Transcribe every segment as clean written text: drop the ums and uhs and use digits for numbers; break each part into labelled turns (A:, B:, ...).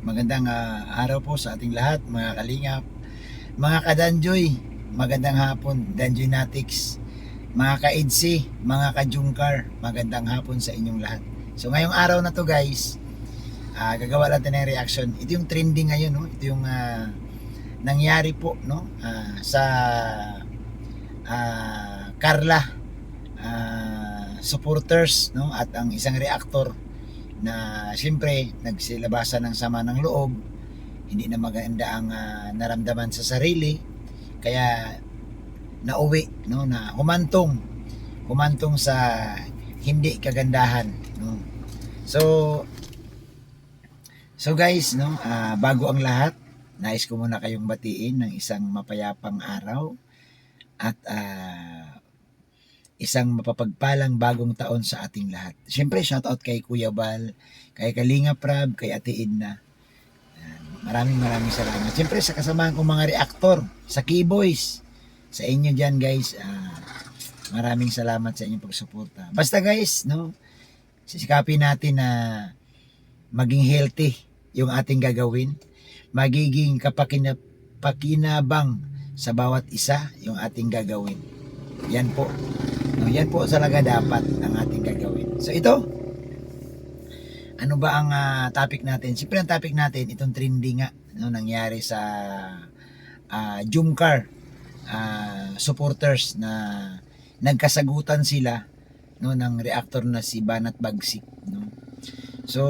A: Magandang araw po sa ating lahat, mga kalingap, mga kadanjoy, magandang hapon, Danjoy Natics, mga ka-EDSI, mga ka-Jungkar, magandang hapon sa inyong lahat. So ngayong araw na to guys, gagawa natin ng reaction. Ito yung trending ngayon, no? Ito yung nangyari po, no? Sa Carla supporters, no? At ang isang reactor na siyempre nagsilabasan ng sama ng loob, hindi na maganda ang naramdaman sa sarili, kaya nauwi, no, na humantong sa hindi kagandahan, no. So guys, no, bago ang lahat, nais ko muna kayong batiin ng isang mapayapang araw at isang mapapagpalang bagong taon sa ating lahat. Siyempre, shoutout kay Kuya Bal, kay Kalinga Prab, kay Ate Edna. Maraming salamat. Siyempre, sa kasamahan kong mga reactor, sa Keyboys, sa inyo dyan guys, maraming salamat sa inyong pagsuporta. Basta guys, no, sisikapin natin na maging healthy yung ating gagawin. Magiging pakinabang sa bawat isa yung ating gagawin. Yan po. No, yan po talaga dapat ang ating gagawin. So ito, ano ba ang topic natin? Siyempre ang topic natin, itong trending nga, no, nangyari sa Jungkar supporters na nagkasagutan sila, no, ng reactor na si Banat Bagsik, no. So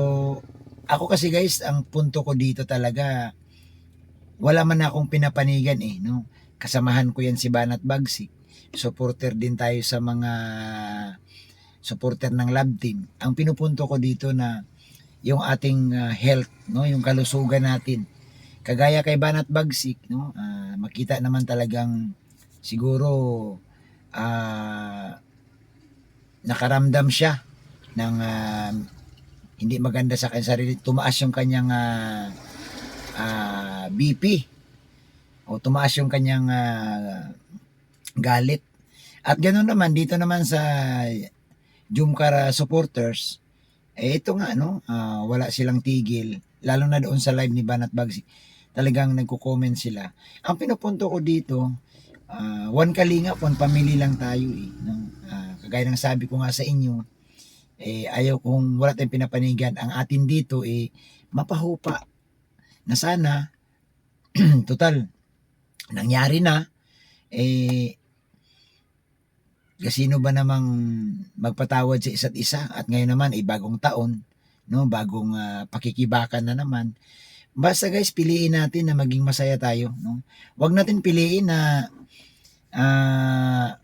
A: ako kasi guys, ang punto ko dito talaga, wala man akong pinapanigan no. Kasamahan ko yan si Banat Bagsik. Supporter din tayo sa mga supporter ng lab team. Ang pinupunto ko dito na yung ating health, no, yung kalusugan natin. Kagaya kay Banat Bagsik, no, makita naman talagang siguro nakaramdam siya ng hindi maganda sa kanyang sarili. Tumaas yung kanyang BP o tumaas yung kanyang galit. At ganoon naman dito naman sa Jungkar supporters, ito nga, no, wala silang tigil, lalo na doon sa live ni Banat Bagsik. Talagang nagko-comment sila. Ang pinupunto ko dito, one kalinga, one family lang tayo no? Kagaya ng sabi ko nga sa inyo, ayaw kung wala tayong pinapanigan. Ang atin dito mapahupa na sana total nangyari na, kasino ba namang magpatawad sa isa't isa, at ngayon naman bagong taon, no, bagong pakikibakan na naman. Basta guys, piliin natin na maging masaya tayo, no. Huwag natin piliin na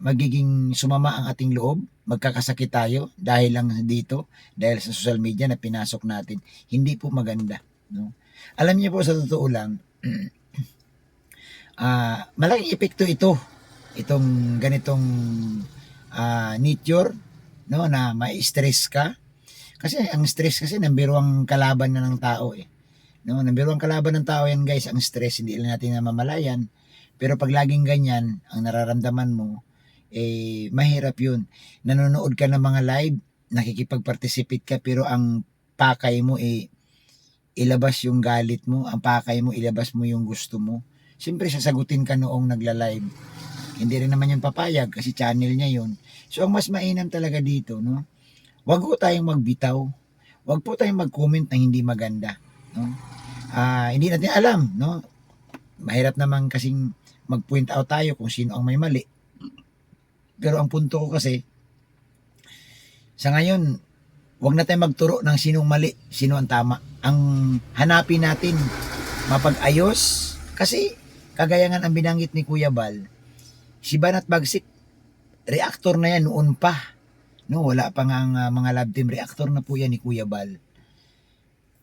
A: magiging sumama ang ating loob, magkakasakit tayo dahil lang dito, dahil sa social media na pinasok natin. Hindi po maganda, no. Alam niyo po, sa totoo lang, malaking epekto itong ganitong nature, no, na ma-stress ka. Kasi ang stress kasi nambirong kalaban na ng tao no, nambirong kalaban ng tao yan guys, ang stress. Hindi lang natin namamalayan, pero pag laging ganyan ang nararamdaman mo, mahirap yun. Nanonood ka ng mga live, nakikipag-participate ka, pero ang pakay mo ilabas yung galit mo, ang pakay mo ilabas mo yung gusto mo. Siyempre sasagutin ka noong nagla-live. Hindi rin naman yung papayag kasi channel niya yun. So ang mas mainam talaga dito, no, wag po tayong magbitaw, wag po tayong mag-comment na hindi maganda, no. Hindi natin alam, no, mahirap naman kasing mag-point out tayo kung sino ang may mali. Pero ang punto ko kasi, sa ngayon, wag na tayong magturo ng sinong mali, sino ang tama. Ang hanapin natin mapag-ayos, kasi kagaya nga ang binanggit ni Kuya Bal, si Banat Bagsik, reactor na yan noon pa, no, wala pa nga ang mga lab team, reactor na po yan ni Kuya Bal.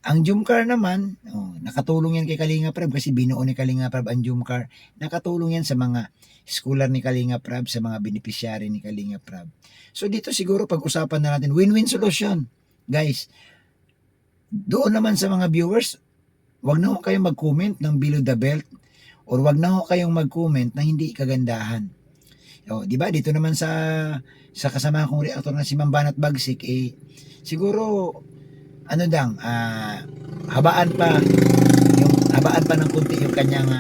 A: Ang Jungkar naman, nakatulong yan kay Kalinga Prab kasi binuo ni Kalinga Prab ang Jungkar. Nakatulong yan sa mga scholar ni Kalinga Prab, sa mga beneficiary ni Kalinga Prab. So dito siguro pag-usapan na natin, win-win solution. Guys, doon naman sa mga viewers, wag na ho kayong mag-comment ng below the belt, or wag na ho kayong mag-comment na hindi kagandahan. Di ba? Dito naman sa kasama kong reactor na si Ma'am Banat Bagsik, siguro ano lang, habaan pa ng konti yung kanyang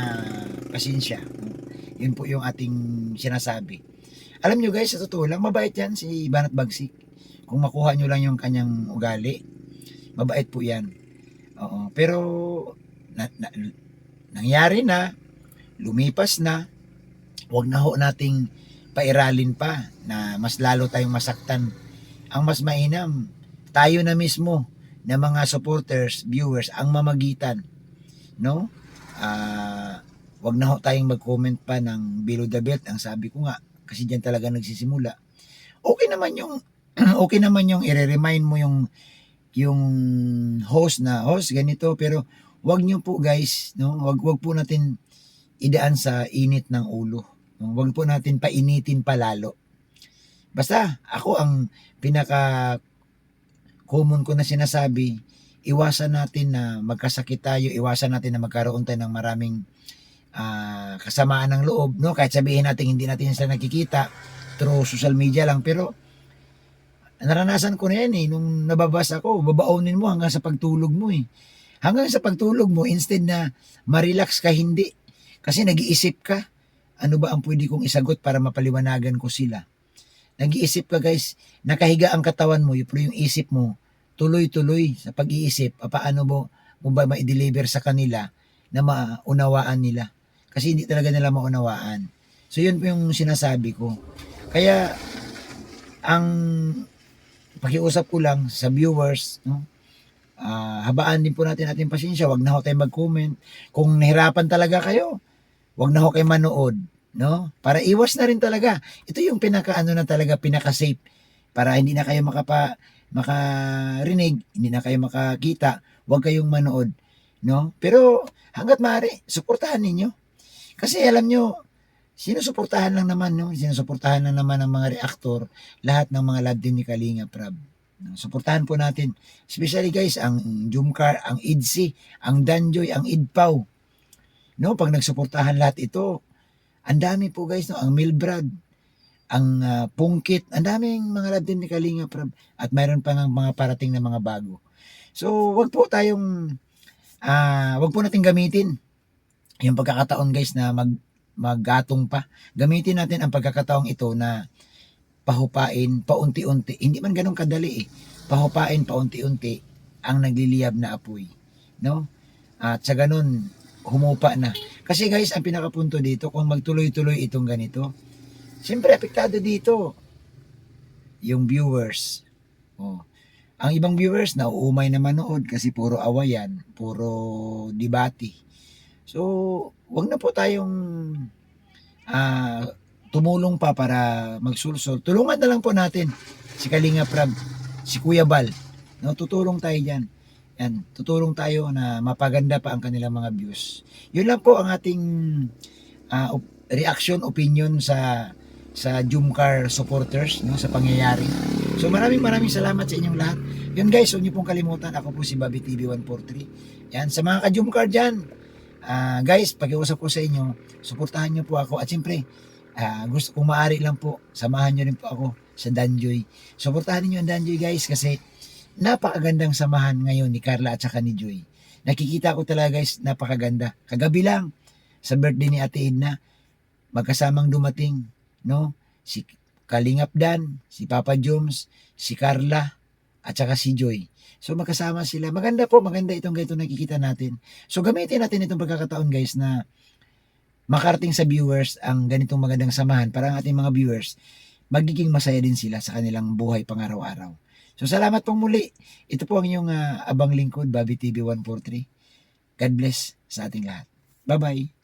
A: pasensya. Yun po yung ating sinasabi. Alam nyo guys, sa totoo lang, mabait yan si Banat Bagsik. Kung makuha nyo lang yung kanyang ugali, mabait po yan. Oo. Pero, nangyari na, lumipas na, wag na ho nating pairalin pa na mas lalo tayong masaktan. Ang mas mainam, tayo na mismo na mga supporters, viewers, ang mamagitan. No? Wag na ho tayong mag-comment pa ng below the belt. Ang sabi ko nga, kasi diyan talaga nagsisimula. Okay naman yung okay naman yung i-remind mo yung host na host ganito, pero wag niyo po guys, no? Wag po natin idaan sa init ng ulo. No? Wag po natin painitin palalo. Basta ako ang pinaka common ko na sinasabi, iwasan natin na magkasakit tayo, iwasan natin na magkaroon tayo ng maraming kasamaan ng loob, no? Kahit sabihin natin hindi natin sila nakikita through social media lang, pero naranasan ko na yan nung nababasa ko, babaonin mo hanggang sa pagtulog mo hanggang sa pagtulog mo, instead na ma-relax ka, hindi, kasi nag-iisip ka, ano ba ang pwede kong isagot para mapaliwanagan ko sila. Nag-iisip ka guys, nakahiga ang katawan mo, pero yung isip mo tuloy-tuloy sa pag-iisip, paano mo ba ma-deliver sa kanila na maunawaan nila. Kasi hindi talaga nila maunawaan. So yun po yung sinasabi ko. Kaya ang pakiusap ko lang sa viewers, no? Habaan din po natin ating pasensya, wag na ho tayo mag-comment. Kung nahirapan talaga kayo, wag na ho kayo manood, no? Para iwas na rin talaga. Ito yung pinaka-safe para hindi na kayo makarinig, hindi na kayo makakita, wag kayong manood, no? Pero hangga't maaari, suportahan ninyo. Kasi alam nyo, sinusuportahan lang naman ng mga reactor, lahat ng mga love team ni Kalinga Prab. Suportahan po natin, especially guys, ang Jumcar, ang Idsi, ang Danjoy, ang Idpaw. No, pag nagsuportahan lahat ito, ang dami po guys, no, ang Milbrad, ang Pungkit, ang daming mga love team ni Kalinga Prab, at mayroon pa ng mga parating na mga bago. So, wag po nating gamitin yung pagkakataon guys na maggatong pa. Gamitin natin ang pagkakataong ito na pahupain paunti-unti. Hindi man ganun kadali Pahupain paunti-unti ang nagliliyab na apoy, no? At sa ganun humupa na. Kasi guys, ang pinakapunto dito, kung magtuloy-tuloy itong ganito, siyempre apektado dito yung viewers. Ang ibang viewers na uumay na manood kasi puro awayan, puro debate. So, wag na po tayong tumulong pa para magsulsol. Tulungan na lang po natin si Kalinga Prab, si Kuya Bal. No, tutulong tayo diyan. Yan, tutulong tayo na mapaganda pa ang kanilang mga views. Yun lang po ang ating reaction, opinion sa Jumcar supporters, no, sa pangyayari. So maraming salamat sa inyong lahat. Yun guys, huwag niyo pong kalimutan, ako po si Bobby TV 143. Yan, sa mga ka-Jumcar dyan, guys, pakiusap ko sa inyo, suportahan niyo po ako. At siyempre, gusto kung maaari lang po, samahan niyo rin po ako sa Danjoy. Suportahan niyo ang Danjoy guys, kasi napakagandang samahan ngayon ni Carla at saka ni Joy. Nakikita ko talaga guys, napakaganda. Kagabi lang, sa birthday ni Ate Edna, magkasamang dumating, no? Si Kalingap Dan, si Papa Joms, si Carla, at saka si Joy. So magkasama sila. Maganda itong ganito nakikita natin. So gamitin natin itong pagkakataon guys na makarating sa viewers ang ganitong magandang samahan para ang ating mga viewers magiging masaya din sila sa kanilang buhay pang-araw-araw. So salamat pong muli. Ito po ang inyong abang lingkod, Bobby TV 143. God bless sa ating lahat. Bye-bye.